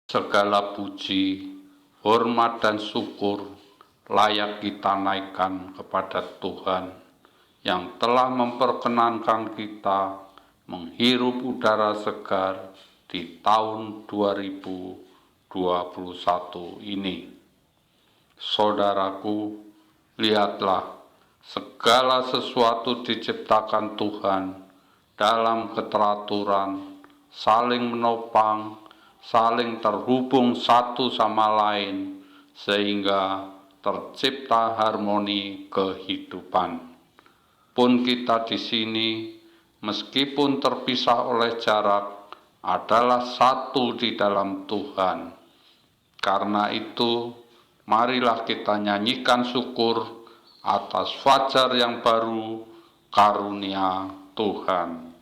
Segala puji, hormat dan syukur layak kita naikkan kepada Tuhan yang telah memperkenankan kita menghirup udara segar di tahun 2021 ini. Saudaraku, lihatlah, segala sesuatu diciptakan Tuhan dalam keteraturan, saling menopang, saling terhubung satu sama lain, sehingga tercipta harmoni kehidupan. Pun kita di sini, meskipun terpisah oleh jarak, adalah satu di dalam Tuhan. Karena itu, marilah kita nyanyikan syukur atas fajar yang baru, karunia Tuhan.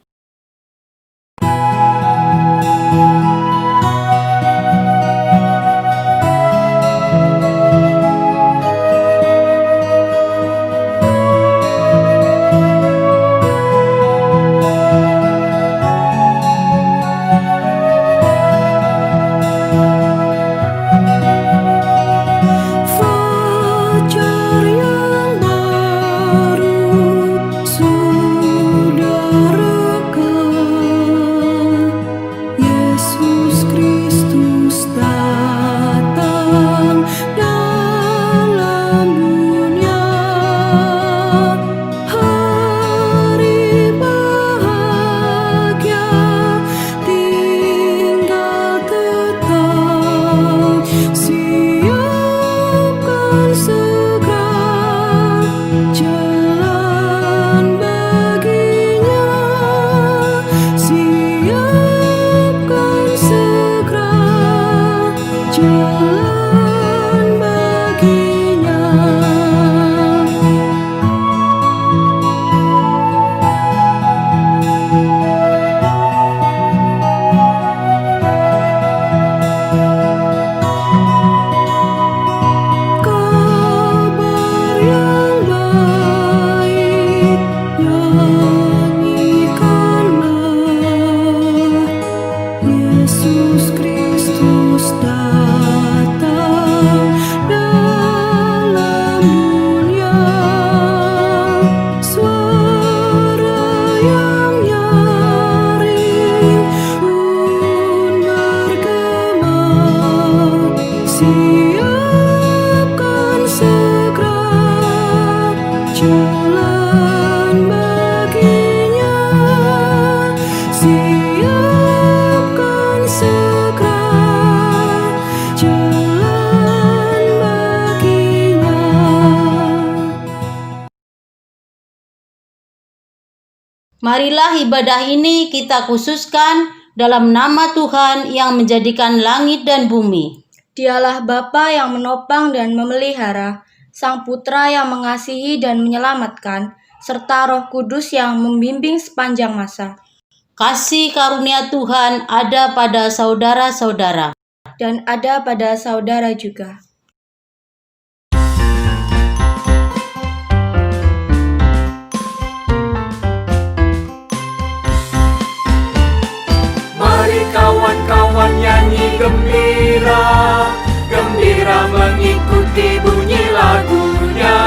Marilah ibadah ini kita khususkan dalam nama Tuhan yang menjadikan langit dan bumi. Dialah Bapa yang menopang dan memelihara, Sang Putra yang mengasihi dan menyelamatkan, serta Roh Kudus yang membimbing sepanjang masa. Kasih karunia Tuhan ada pada saudara-saudara. Dan ada pada saudara juga. Kawan-kawan nyanyi gembira, gembira mengikuti bunyi lagunya.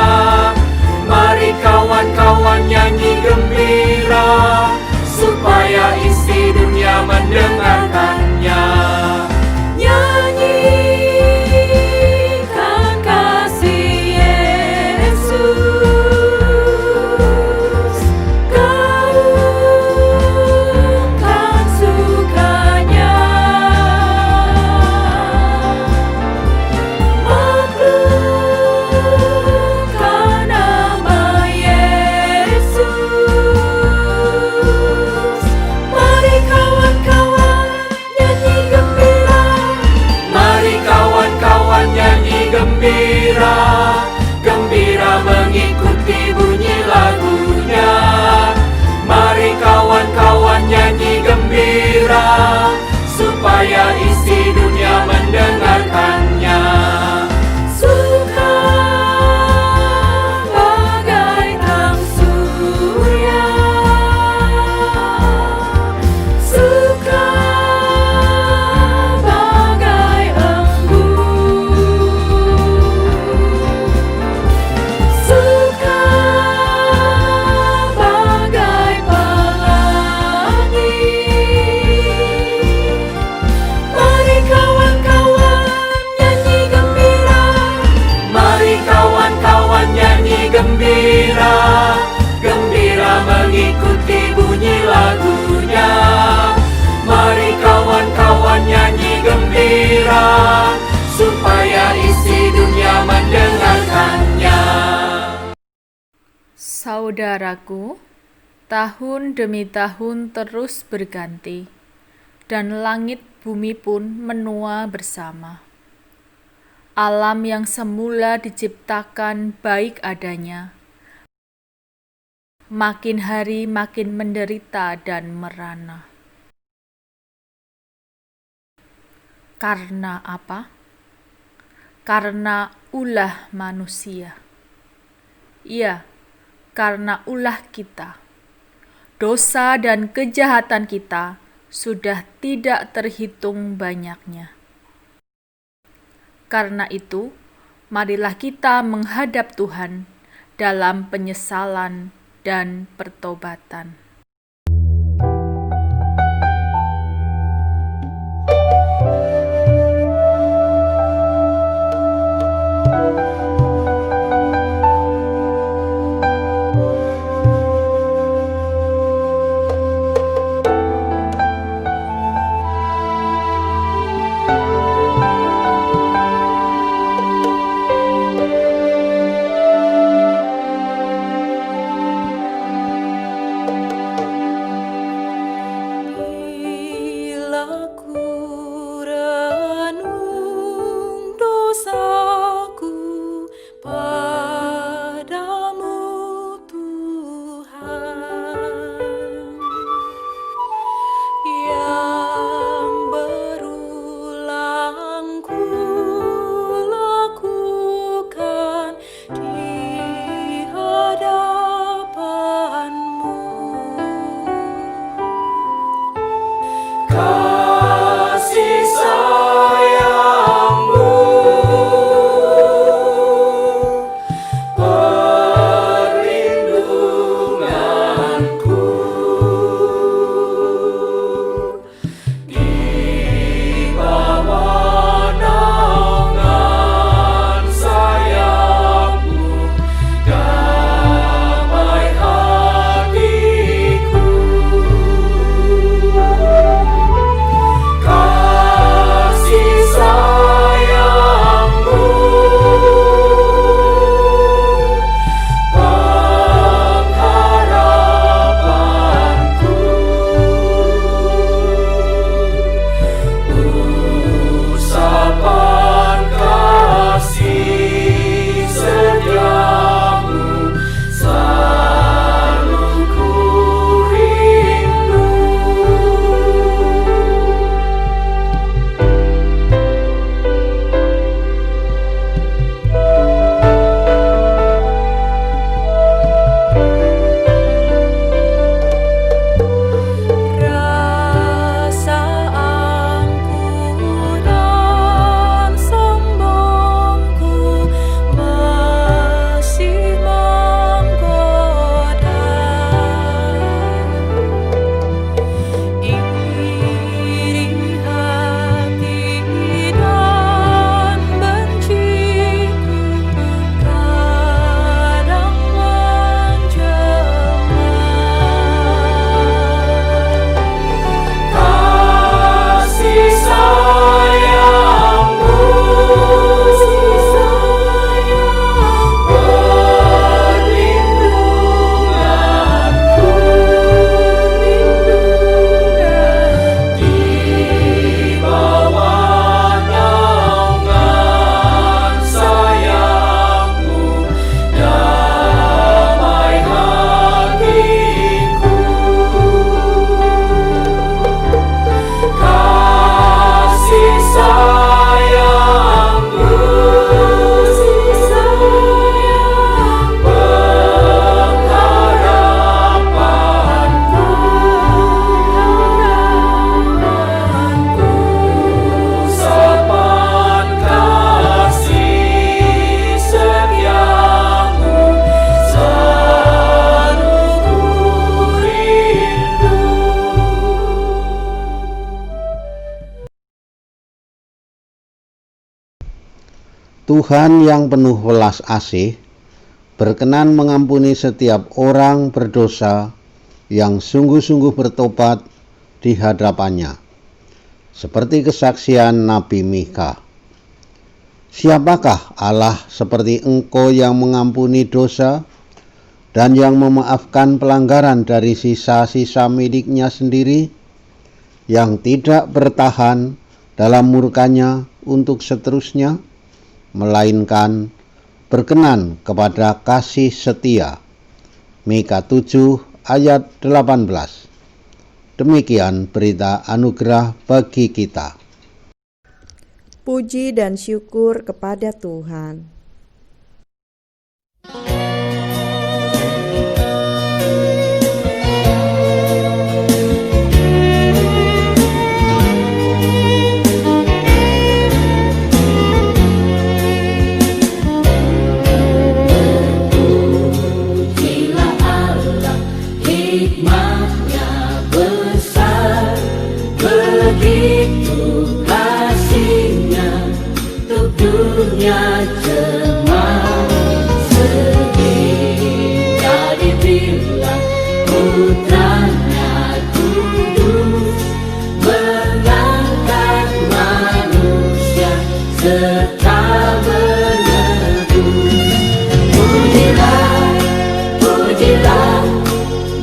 Mari kawan-kawan nyanyi gembira, supaya isi dunia mendengarkannya. Nyanyi, Saudaraku, tahun demi tahun terus berganti, dan langit bumi pun menua bersama. Alam yang semula diciptakan baik adanya, makin hari makin menderita dan merana. Karena apa? Karena ulah manusia. Ya, karena ulah kita. Dosa dan kejahatan kita sudah tidak terhitung banyaknya. Karena itu, marilah kita menghadap Tuhan dalam penyesalan dan pertobatan. Tuhan yang penuh welas asih berkenan mengampuni setiap orang berdosa yang sungguh-sungguh bertobat di hadapannya, seperti kesaksian Nabi Mika. Siapakah Allah seperti Engkau yang mengampuni dosa dan yang memaafkan pelanggaran dari sisa-sisa miliknya sendiri, yang tidak bertahan dalam murkanya untuk seterusnya, melainkan berkenan kepada kasih setia. Mika 7 ayat 18. Demikian berita anugerah bagi kita. Puji dan syukur kepada Tuhan. Dunia cemas sehingga dibilang putranya kudus, mengangkat manusia serta menebus. Pujilah, pujilah,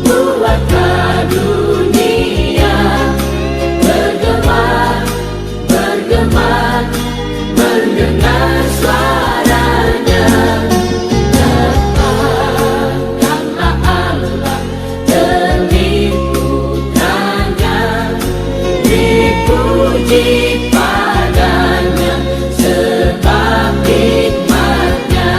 buatlah dunia bergema, bergema, mendengar suaranya. Dapatkanlah Allah demi putranya, dipuji padanya sebab hikmatnya.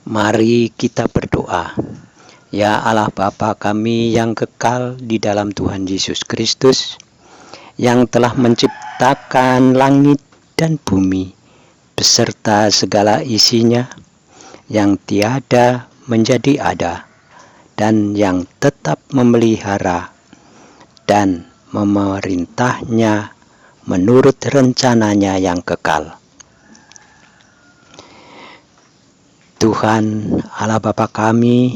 Mari kita berdoa. Ya Allah Bapa kami yang kekal di dalam Tuhan Yesus Kristus, yang telah menciptakan langit dan bumi beserta segala isinya, yang tiada menjadi ada, dan yang tetap memelihara dan memerintahnya menurut rencananya yang kekal. Tuhan Allah Bapa kami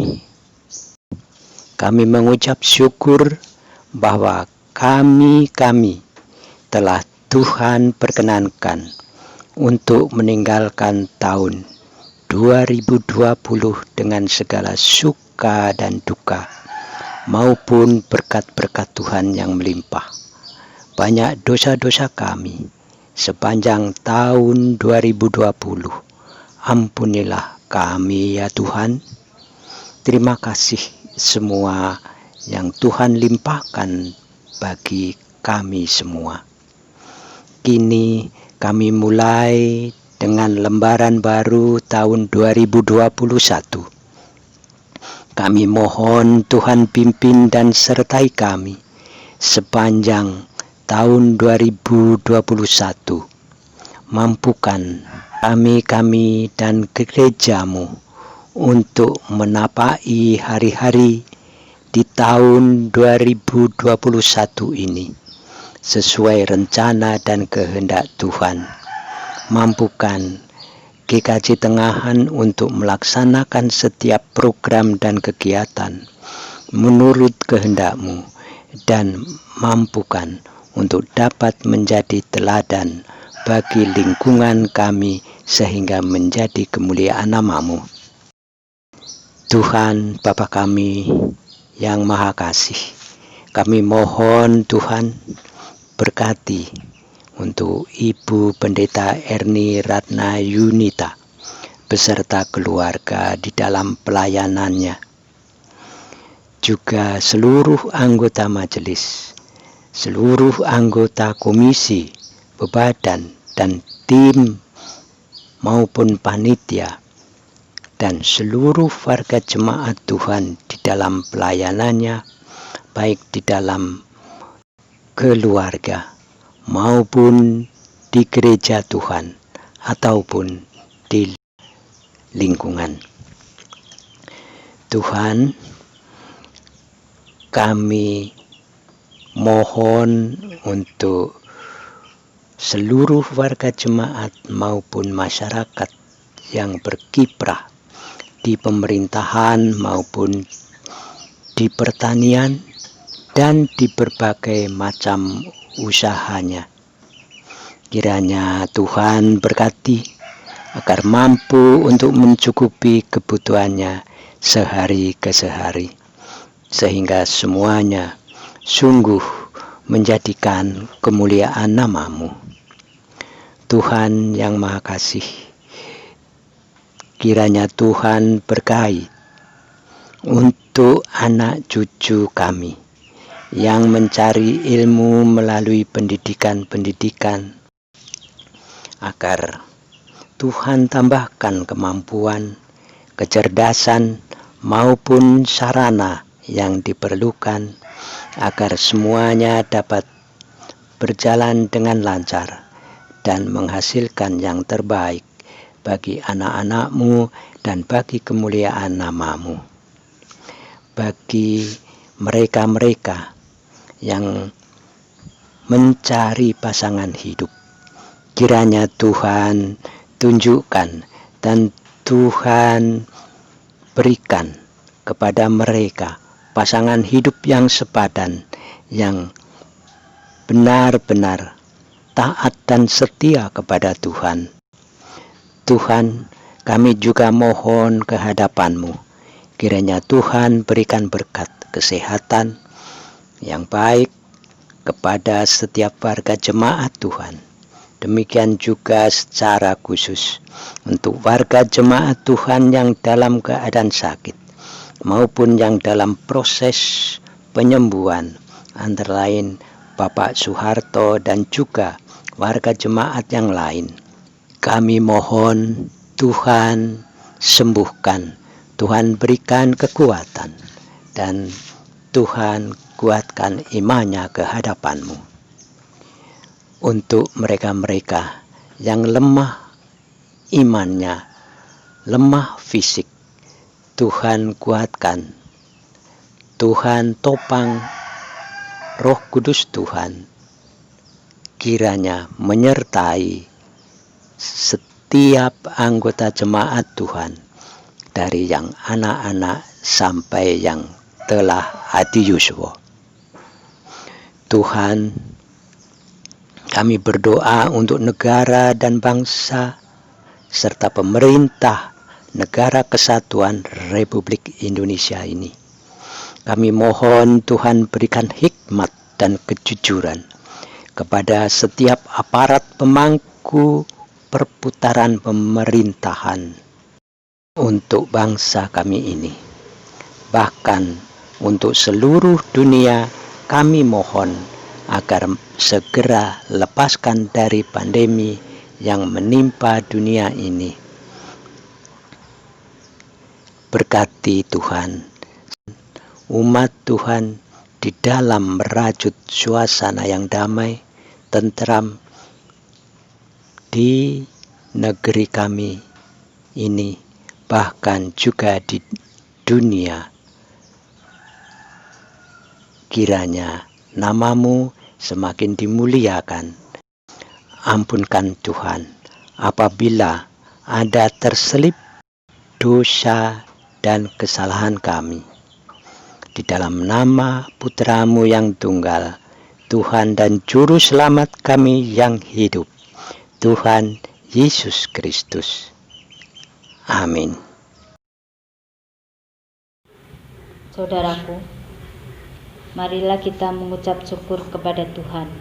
mengucap syukur bahwa kami telah Tuhan perkenankan untuk meninggalkan tahun 2020 dengan segala suka dan duka maupun berkat-berkat Tuhan yang melimpah. Banyak dosa-dosa kami sepanjang tahun 2020. Ampunilah kami ya Tuhan. Terima kasih semua yang Tuhan limpahkan bagi kami semua. Kini kami mulai dengan lembaran baru tahun 2021. Kami mohon Tuhan pimpin dan sertai kami sepanjang tahun 2021. Mampukan kami dan gerejamu untuk menapai hari-hari di tahun 2021 ini sesuai rencana dan kehendak Tuhan. Mampukan GKJ Tengahan untuk melaksanakan setiap program dan kegiatan menurut kehendak-Mu, dan mampukan untuk dapat menjadi teladan bagi lingkungan kami sehingga menjadi kemuliaan nama-Mu. Tuhan Bapa kami yang Maha Kasih, kami mohon Tuhan berkati untuk Ibu Pendeta Erni Ratna Yunita beserta keluarga di dalam pelayanannya, juga seluruh anggota majelis, seluruh anggota komisi, bebadan, dan tim maupun panitia, dan seluruh warga jemaat Tuhan di dalam pelayanannya, baik di dalam keluarga maupun di gereja Tuhan ataupun di lingkungan. Tuhan, kami mohon untuk seluruh warga jemaat maupun masyarakat yang berkiprah di pemerintahan maupun di pertanian dan di berbagai macam usahanya. Kiranya Tuhan berkati agar mampu untuk mencukupi kebutuhannya sehari ke sehari, sehingga semuanya sungguh menjadikan kemuliaan nama-Mu. Tuhan yang Maha Kasih, kiranya Tuhan berkahi untuk anak cucu kami yang mencari ilmu melalui pendidikan-pendidikan, agar Tuhan tambahkan kemampuan, kecerdasan, maupun sarana yang diperlukan agar semuanya dapat berjalan dengan lancar dan menghasilkan yang terbaik bagi anak-anak-Mu dan bagi kemuliaan nama-Mu. Bagi mereka-mereka yang mencari pasangan hidup, kiranya Tuhan tunjukkan dan Tuhan berikan kepada mereka pasangan hidup yang sepadan, yang benar-benar taat dan setia kepada Tuhan. Tuhan, kami juga mohon kehadapan-Mu, kiranya Tuhan berikan berkat kesehatan yang baik kepada setiap warga jemaat Tuhan. Demikian juga secara khusus untuk warga jemaat Tuhan yang dalam keadaan sakit maupun yang dalam proses penyembuhan, antara lain Bapak Soeharto dan juga warga jemaat yang lain. Kami mohon Tuhan sembuhkan, Tuhan berikan kekuatan, dan Tuhan kuatkan imannya ke hadapan-Mu. Untuk mereka-mereka yang lemah imannya, lemah fisik, Tuhan kuatkan, Tuhan topang, Roh Kudus Tuhan kiranya menyertai setiap anggota jemaat Tuhan, dari yang anak-anak sampai yang telah adiuswa. Tuhan, kami berdoa untuk negara dan bangsa serta pemerintah negara kesatuan Republik Indonesia ini. Kami mohon Tuhan berikan hikmat dan kejujuran kepada setiap aparat pemangku perputaran pemerintahan untuk bangsa kami ini. Bahkan untuk seluruh dunia, kami mohon agar segera lepaskan dari pandemi yang menimpa dunia ini. Berkati Tuhan umat Tuhan di di dalam merajut suasana yang damai, tentram di negeri kami ini, bahkan juga di dunia. Kiranya namamu semakin dimuliakan. Ampunkan Tuhan apabila ada terselip dosa dan kesalahan kami. Di dalam nama Putramu yang tunggal, Tuhan dan Juru Selamat kami yang hidup, Tuhan Yesus Kristus. Amin. Saudaraku, marilah kita mengucap syukur kepada Tuhan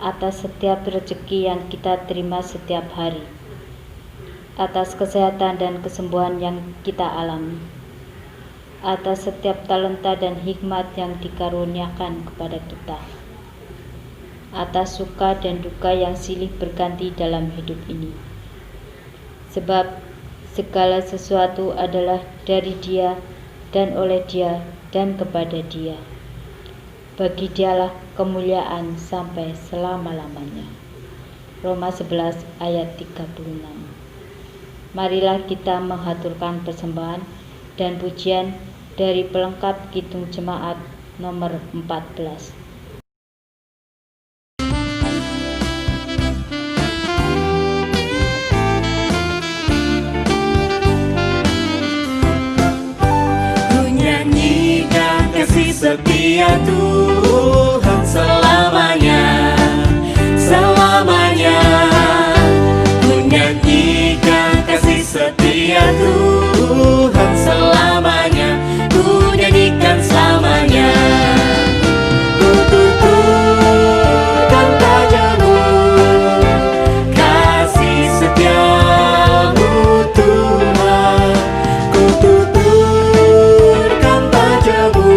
atas setiap rezeki yang kita terima setiap hari, atas kesehatan dan kesembuhan yang kita alami, atas setiap talenta dan hikmat yang dikaruniakan kepada kita, atas suka dan duka yang silih berganti dalam hidup ini. Sebab segala sesuatu adalah dari Dia dan oleh Dia dan kepada Dia. Bagi Dialah kemuliaan sampai selama-lamanya. Roma 11 ayat 36. Marilah kita menghaturkan persembahan dan pujian dari pelengkap Kidung Jemaat nomor 14. Setia Tuhan selamanya, selamanya. Ku nyanyikan kasih setia Tuhan selamanya, ku nyanyikan selamanya. Ku tuturkan padamu kasih setiamu Tuhan, ku tuturkan padamu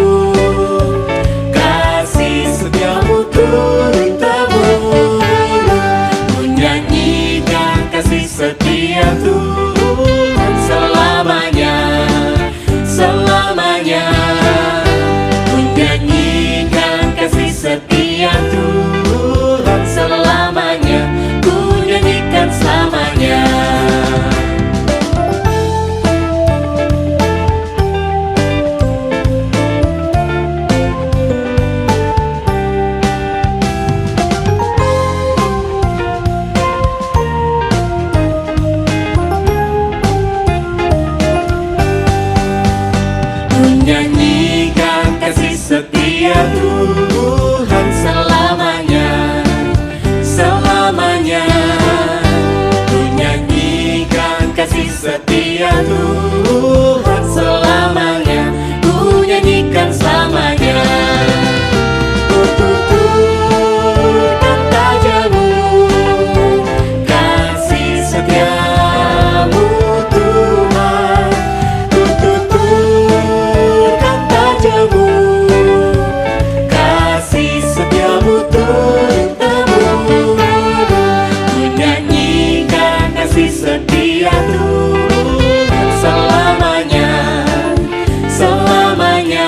setia Tuhan selamanya, selamanya. Ku nyanyikan kasih setia Tuhan selamanya, ku nyanyikan selamanya. Nyanyikan kasih setia Tuhan selamanya, selamanya. Ku nyanyikan kasih setia Tuhan selamanya, ku nyanyikan selamanya. Ku tuturkan padamu kasih setiamu Tuhan, ku tuturkan padamu kasih setiamu Tuhan. Ku nyanyikan kasih setia Tuhan selamanya, selamanya.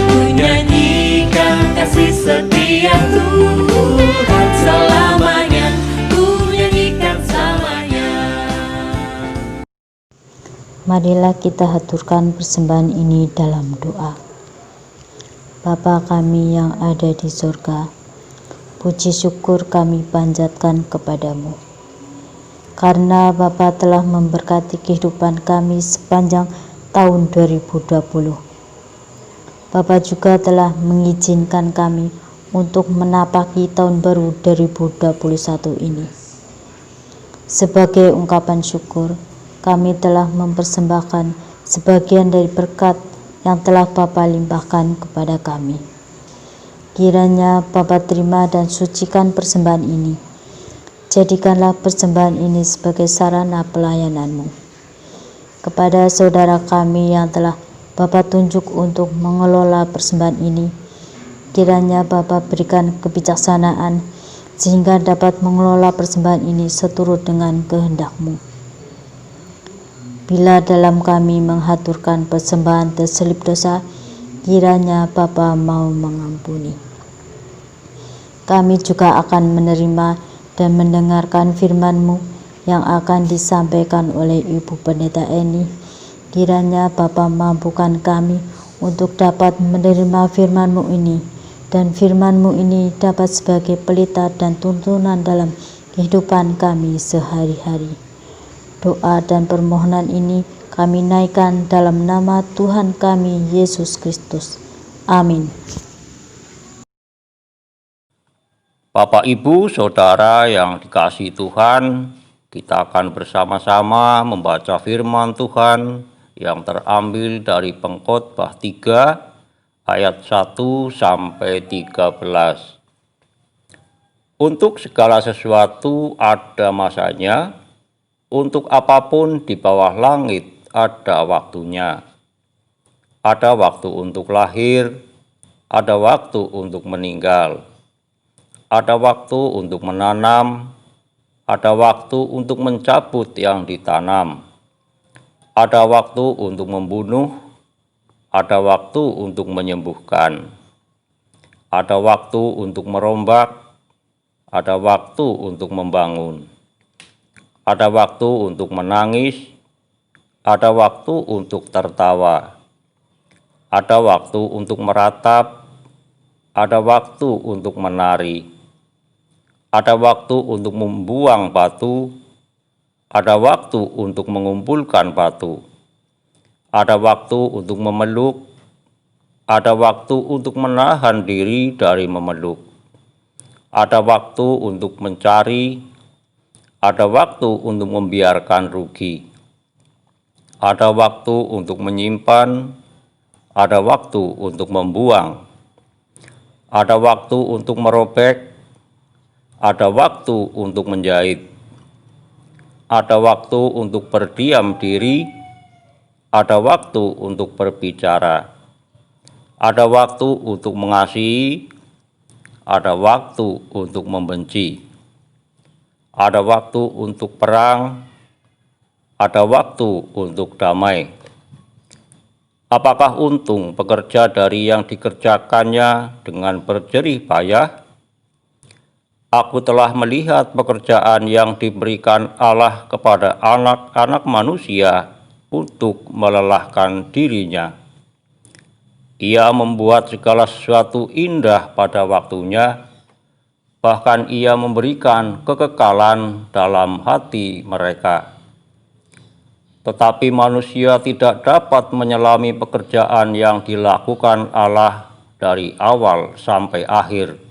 Ku nyanyikan kasih setia Tuhan selamanya, ku nyanyikan selamanya. Marilah kita haturkan persembahan ini dalam doa. Bapa kami yang ada di surga, puji syukur kami panjatkan kepadamu, karena Bapa telah memberkati kehidupan kami sepanjang tahun 2020. Bapa juga telah mengizinkan kami untuk menapaki tahun baru 2021 ini. Sebagai ungkapan syukur, kami telah mempersembahkan sebagian dari berkat yang telah Bapa limpahkan kepada kami. Kiranya Bapa terima dan sucikan persembahan ini. Jadikanlah persembahan ini sebagai sarana pelayanan-Mu. Kepada saudara kami yang telah Bapa tunjuk untuk mengelola persembahan ini, kiranya Bapa berikan kebijaksanaan sehingga dapat mengelola persembahan ini seturut dengan kehendak-Mu. Bila dalam kami menghaturkan persembahan terselip dosa, kiranya Bapa mau mengampuni. Kami juga akan menerima dan mendengarkan firman-Mu yang akan disampaikan oleh Ibu Pendeta Eni. Kiranya Bapa mampukan kami untuk dapat menerima firman-Mu ini, dan firman-Mu ini dapat sebagai pelita dan tuntunan dalam kehidupan kami sehari-hari. Doa dan permohonan ini kami naikkan dalam nama Tuhan kami, Yesus Kristus. Amin. Bapak, Ibu, Saudara yang dikasihi Tuhan, kita akan bersama-sama membaca firman Tuhan yang terambil dari Pengkhotbah 3 ayat 1 sampai 13. Untuk segala sesuatu ada masanya, untuk apapun di bawah langit ada waktunya. Ada waktu untuk lahir, ada waktu untuk meninggal. Ada waktu untuk menanam, ada waktu untuk mencabut yang ditanam. Ada waktu untuk membunuh, ada waktu untuk menyembuhkan. Ada waktu untuk merombak, ada waktu untuk membangun. Ada waktu untuk menangis, ada waktu untuk tertawa. Ada waktu untuk meratap, ada waktu untuk menari. Ada waktu untuk membuang batu, ada waktu untuk mengumpulkan batu. Ada waktu untuk memeluk, ada waktu untuk menahan diri dari memeluk. Ada waktu untuk mencari, ada waktu untuk membiarkan rugi. Ada waktu untuk menyimpan, ada waktu untuk membuang. Ada waktu untuk merobek, ada waktu untuk menjahit. Ada waktu untuk berdiam diri, ada waktu untuk berbicara. Ada waktu untuk mengasihi, ada waktu untuk membenci. Ada waktu untuk perang, ada waktu untuk damai. Apakah untung pekerja dari yang dikerjakannya dengan berjerih payah? Aku telah melihat pekerjaan yang diberikan Allah kepada anak-anak manusia untuk melelahkan dirinya. Ia membuat segala sesuatu indah pada waktunya, bahkan ia memberikan kekekalan dalam hati mereka. Tetapi manusia tidak dapat menyelami pekerjaan yang dilakukan Allah dari awal sampai akhir.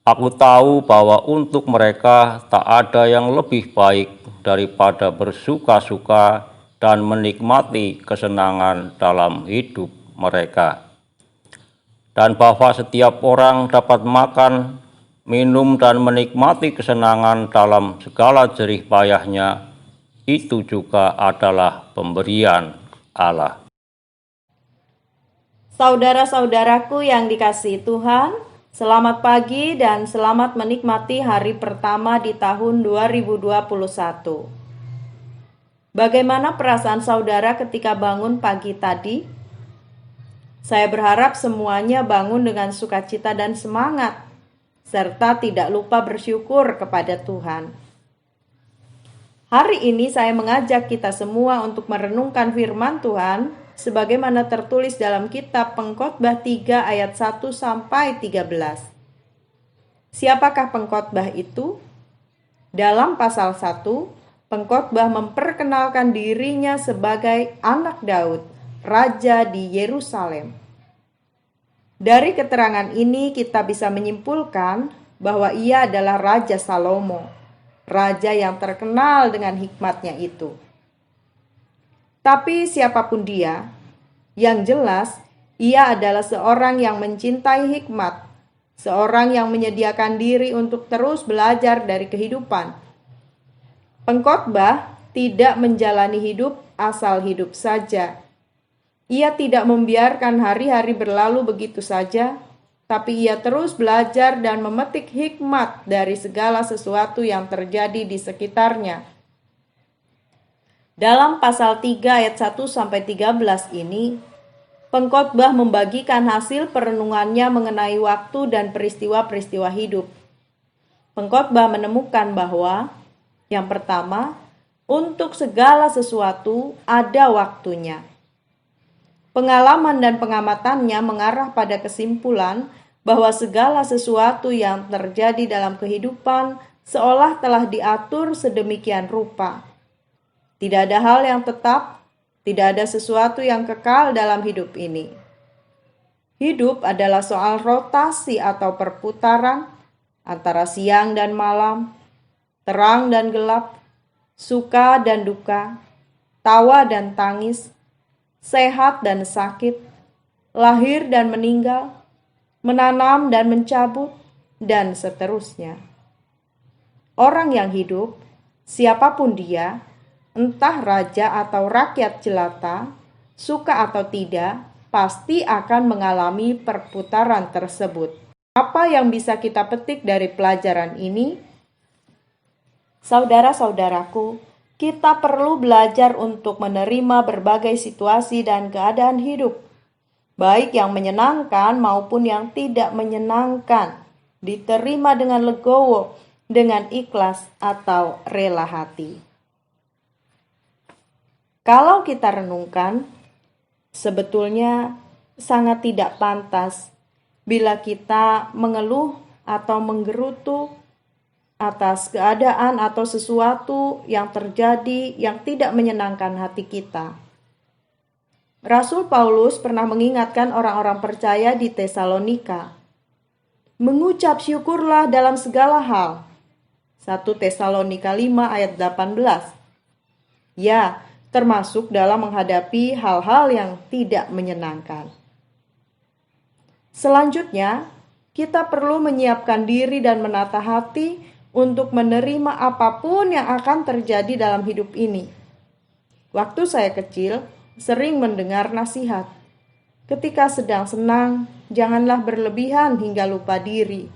Aku tahu bahwa untuk mereka tak ada yang lebih baik daripada bersuka-suka dan menikmati kesenangan dalam hidup mereka. Dan bahwa setiap orang dapat makan, minum, dan menikmati kesenangan dalam segala jerih payahnya, itu juga adalah pemberian Allah. Saudara-saudaraku yang dikasihi Tuhan, selamat pagi dan selamat menikmati hari pertama di tahun 2021. Bagaimana perasaan saudara ketika bangun pagi tadi? Saya berharap semuanya bangun dengan sukacita dan semangat, serta tidak lupa bersyukur kepada Tuhan. Hari ini saya mengajak kita semua untuk merenungkan firman Tuhan sebagaimana tertulis dalam kitab Pengkhotbah 3 ayat 1 sampai 13. Siapakah pengkhotbah itu? Dalam pasal 1, pengkhotbah memperkenalkan dirinya sebagai anak Daud, raja di Yerusalem. Dari keterangan ini kita bisa menyimpulkan bahwa ia adalah Raja Salomo, raja yang terkenal dengan hikmatnya itu. Tapi siapapun dia, yang jelas ia adalah seorang yang mencintai hikmat, seorang yang menyediakan diri untuk terus belajar dari kehidupan. Pengkhotbah tidak menjalani hidup asal hidup saja. Ia tidak membiarkan hari-hari berlalu begitu saja, tapi ia terus belajar dan memetik hikmat dari segala sesuatu yang terjadi di sekitarnya. Dalam pasal 3 ayat 1 sampai 13 ini, pengkhotbah membagikan hasil perenungannya mengenai waktu dan peristiwa-peristiwa hidup. Pengkhotbah menemukan bahwa yang pertama, untuk segala sesuatu ada waktunya. Pengalaman dan pengamatannya mengarah pada kesimpulan bahwa segala sesuatu yang terjadi dalam kehidupan seolah telah diatur sedemikian rupa. Tidak ada hal yang tetap, tidak ada sesuatu yang kekal dalam hidup ini. Hidup adalah soal rotasi atau perputaran antara siang dan malam, terang dan gelap, suka dan duka, tawa dan tangis, sehat dan sakit, lahir dan meninggal, menanam dan mencabut, dan seterusnya. Orang yang hidup, siapapun dia, entah raja atau rakyat jelata, suka atau tidak, pasti akan mengalami perputaran tersebut. Apa yang bisa kita petik dari pelajaran ini? Saudara-saudaraku, kita perlu belajar untuk menerima berbagai situasi dan keadaan hidup, baik yang menyenangkan maupun yang tidak menyenangkan, diterima dengan legowo, dengan ikhlas atau rela hati. Kalau kita renungkan, sebetulnya sangat tidak pantas bila kita mengeluh atau menggerutu atas keadaan atau sesuatu yang terjadi yang tidak menyenangkan hati kita. Rasul Paulus pernah mengingatkan orang-orang percaya di Tesalonika, mengucap syukurlah dalam segala hal. 1 Tesalonika 5 ayat 18. Ya, termasuk dalam menghadapi hal-hal yang tidak menyenangkan. Selanjutnya, kita perlu menyiapkan diri dan menata hati untuk menerima apapun yang akan terjadi dalam hidup ini. Waktu saya kecil, sering mendengar nasihat. Ketika sedang senang, janganlah berlebihan hingga lupa diri.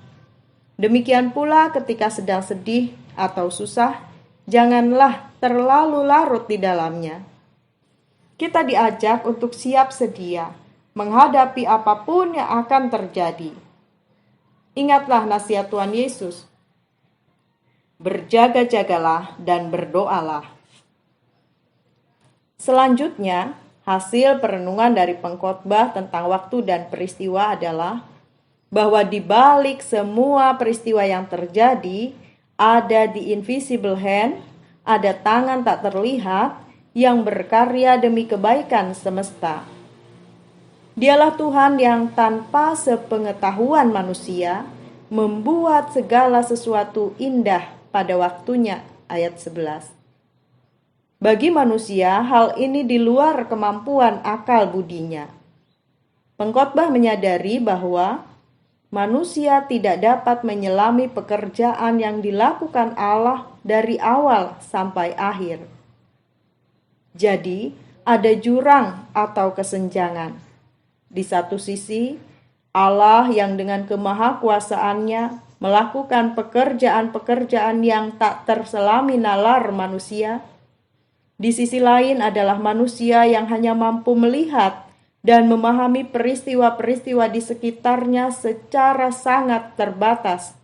Demikian pula ketika sedang sedih atau susah, janganlah terlalu larut di dalamnya. Kita diajak untuk siap sedia menghadapi apapun yang akan terjadi. Ingatlah nasihat Tuhan Yesus, berjaga-jagalah dan berdoalah. Selanjutnya, hasil perenungan dari pengkhotbah tentang waktu dan peristiwa adalah bahwa di balik semua peristiwa yang terjadi, ada the invisible hand, ada tangan tak terlihat yang berkarya demi kebaikan semesta. Dialah Tuhan yang tanpa sepengetahuan manusia membuat segala sesuatu indah pada waktunya, ayat 11. Bagi manusia, hal ini di luar kemampuan akal budinya. Pengkhotbah menyadari bahwa manusia tidak dapat menyelami pekerjaan yang dilakukan Allah dari awal sampai akhir. Jadi, ada jurang atau kesenjangan. Di satu sisi, Allah yang dengan kemahakuasaannya melakukan pekerjaan-pekerjaan yang tak terselami nalar manusia. Di sisi lain adalah manusia yang hanya mampu melihat dan memahami peristiwa-peristiwa di sekitarnya secara sangat terbatas.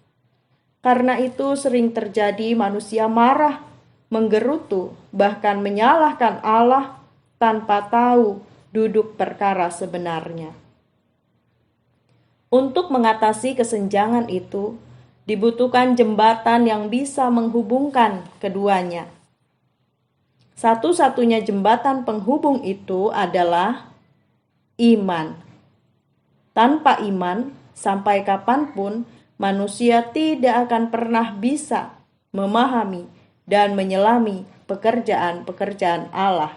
Karena itu sering terjadi manusia marah, menggerutu, bahkan menyalahkan Allah tanpa tahu duduk perkara sebenarnya. Untuk mengatasi kesenjangan itu, dibutuhkan jembatan yang bisa menghubungkan keduanya. Satu-satunya jembatan penghubung itu adalah iman. Tanpa iman, sampai kapanpun manusia tidak akan pernah bisa memahami dan menyelami pekerjaan-pekerjaan Allah.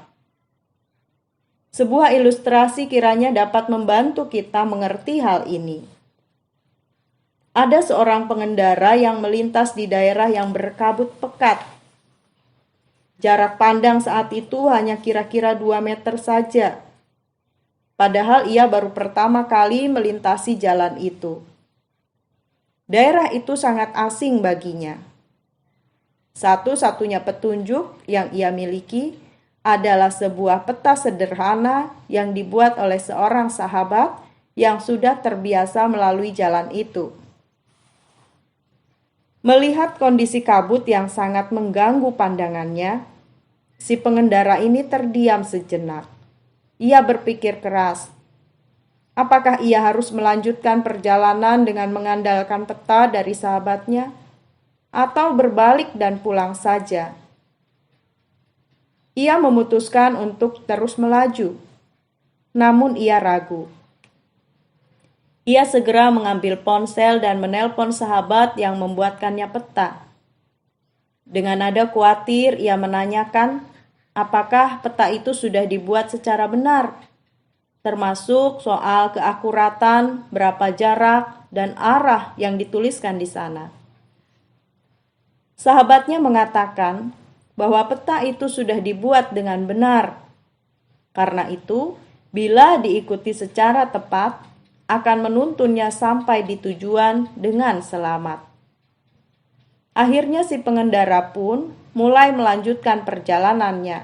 Sebuah ilustrasi kiranya dapat membantu kita mengerti hal ini. Ada seorang pengendara yang melintas di daerah yang berkabut pekat. Jarak pandang saat itu hanya kira-kira 2 meter saja. Padahal ia baru pertama kali melintasi jalan itu. Daerah itu sangat asing baginya. Satu-satunya petunjuk yang ia miliki adalah sebuah peta sederhana yang dibuat oleh seorang sahabat yang sudah terbiasa melalui jalan itu. Melihat kondisi kabut yang sangat mengganggu pandangannya, si pengendara ini terdiam sejenak. Ia berpikir keras, apakah ia harus melanjutkan perjalanan dengan mengandalkan peta dari sahabatnya, atau berbalik dan pulang saja? Ia memutuskan untuk terus melaju, namun ia ragu. Ia segera mengambil ponsel dan menelpon sahabat yang membuatkannya peta. Dengan nada khawatir, ia menanyakan apakah peta itu sudah dibuat secara benar, termasuk soal keakuratan, berapa jarak, dan arah yang dituliskan di sana. Sahabatnya mengatakan bahwa peta itu sudah dibuat dengan benar. Karena itu, bila diikuti secara tepat, akan menuntunnya sampai di tujuan dengan selamat. Akhirnya si pengendara pun mulai melanjutkan perjalanannya.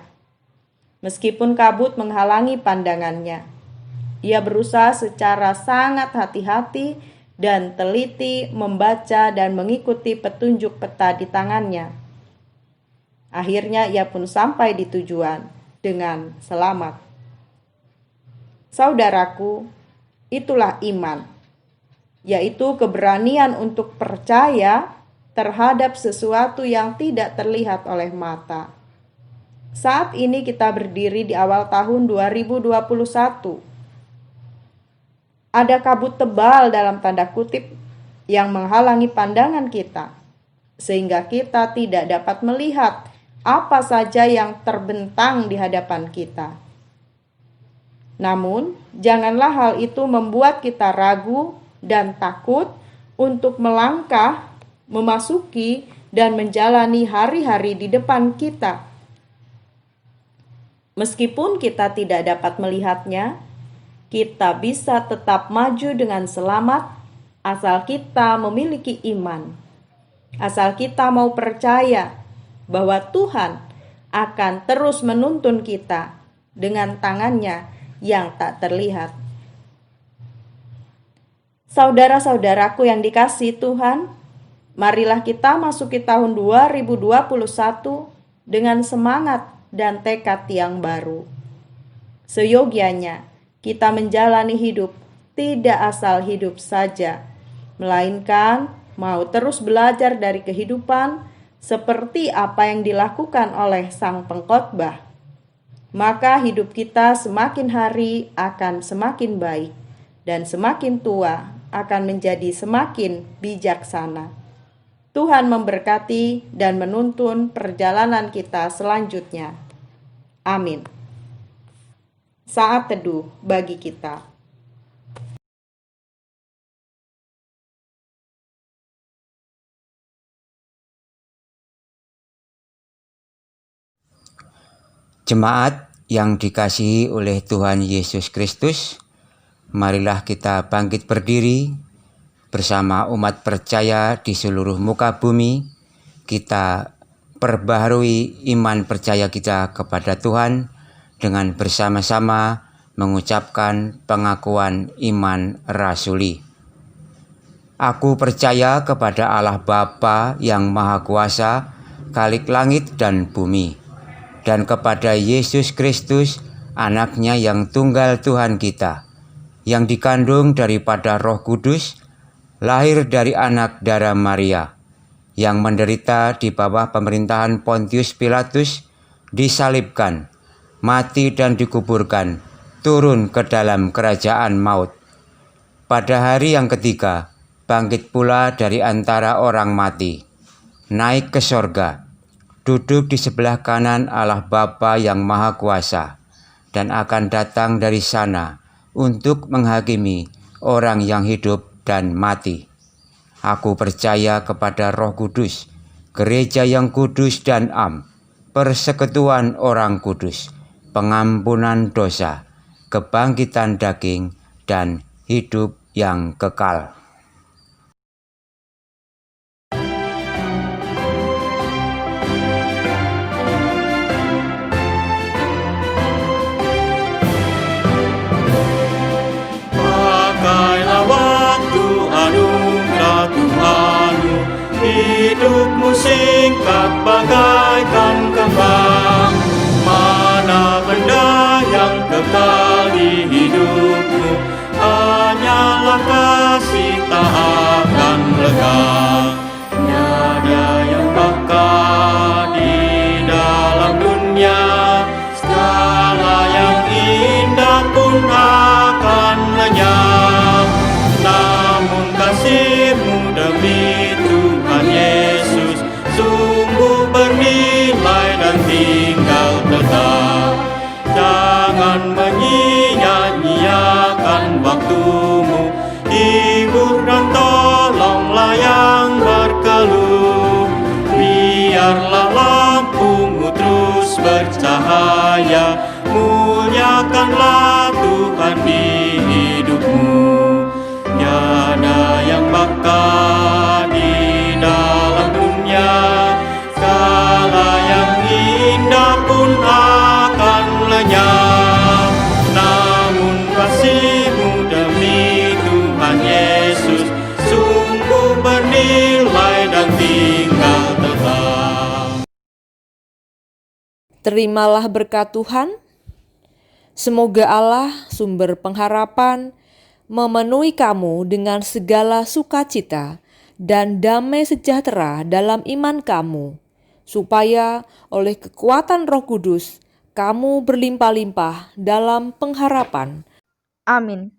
Meskipun kabut menghalangi pandangannya, ia berusaha secara sangat hati-hati dan teliti membaca dan mengikuti petunjuk peta di tangannya. Akhirnya ia pun sampai di tujuan dengan selamat. Saudaraku, itulah iman, yaitu keberanian untuk percaya terhadap sesuatu yang tidak terlihat oleh mata. Saat ini kita berdiri di awal tahun 2021. Ada kabut tebal dalam tanda kutip yang menghalangi pandangan kita, sehingga kita tidak dapat melihat apa saja yang terbentang di hadapan kita. Namun, janganlah hal itu membuat kita ragu dan takut untuk melangkah, memasuki, dan menjalani hari-hari di depan kita. Meskipun kita tidak dapat melihatnya, kita bisa tetap maju dengan selamat asal kita memiliki iman. Asal kita mau percaya bahwa Tuhan akan terus menuntun kita dengan tangannya yang tak terlihat. Saudara-saudaraku yang dikasihi Tuhan, marilah kita masuki tahun 2021 dengan semangat dan tekad yang baru. Seyogianya kita menjalani hidup tidak asal hidup saja, melainkan mau terus belajar dari kehidupan seperti apa yang dilakukan oleh sang pengkhotbah. Maka hidup kita semakin hari akan semakin baik, dan semakin tua akan menjadi semakin bijaksana. Tuhan memberkati dan menuntun perjalanan kita selanjutnya. Amin. Saat teduh bagi kita. Jemaat yang dikasihi oleh Tuhan Yesus Kristus, marilah kita bangkit berdiri bersama umat percaya di seluruh muka bumi. Kita perbaharui iman percaya kita kepada Tuhan dengan bersama-sama mengucapkan pengakuan iman rasuli. Aku percaya kepada Allah Bapa yang Maha Kuasa, Khalik langit dan bumi, dan kepada Yesus Kristus, Anak-Nya yang tunggal Tuhan kita, yang dikandung daripada Roh Kudus, lahir dari anak darah Maria, yang menderita di bawah pemerintahan Pontius Pilatus, disalibkan, mati dan dikuburkan, turun ke dalam kerajaan maut. Pada hari yang ketiga, bangkit pula dari antara orang mati, naik ke sorga, duduk di sebelah kanan Allah Bapa yang Maha Kuasa, dan akan datang dari sana untuk menghakimi orang yang hidup dan mati. Aku percaya kepada Roh Kudus, gereja yang kudus dan am, persekutuan orang kudus, pengampunan dosa, kebangkitan daging, dan hidup yang kekal. Hidupmu singkat bagaikan kembang. Mana benda yang kekal di hidupmu? Hanyalah kasih tak akan lekang. Tiada yang bakal di dalam dunia, segala yang indah pun akan lenyap. Namun kasih-Mu demi Tuhan Yesus sungguh bernilai dan tinggal tetap. Jangan menyia-nyiakan waktumu, hibur dan tolonglah yang berkeluh. Biarlah lampumu terus bercahaya, muliakanlah Tuhan di hidupmu. Tiada yang bakal di dalam dunia, segala yang indah pun akan lenyap. Namun kasih-Mu demi Tuhan Yesus sungguh bernilai dan tinggal tetap. Terimalah berkat Tuhan. Semoga Allah, sumber pengharapan, memenuhi kamu dengan segala sukacita dan damai sejahtera dalam iman kamu, supaya oleh kekuatan Roh Kudus kamu berlimpah-limpah dalam pengharapan. Amin.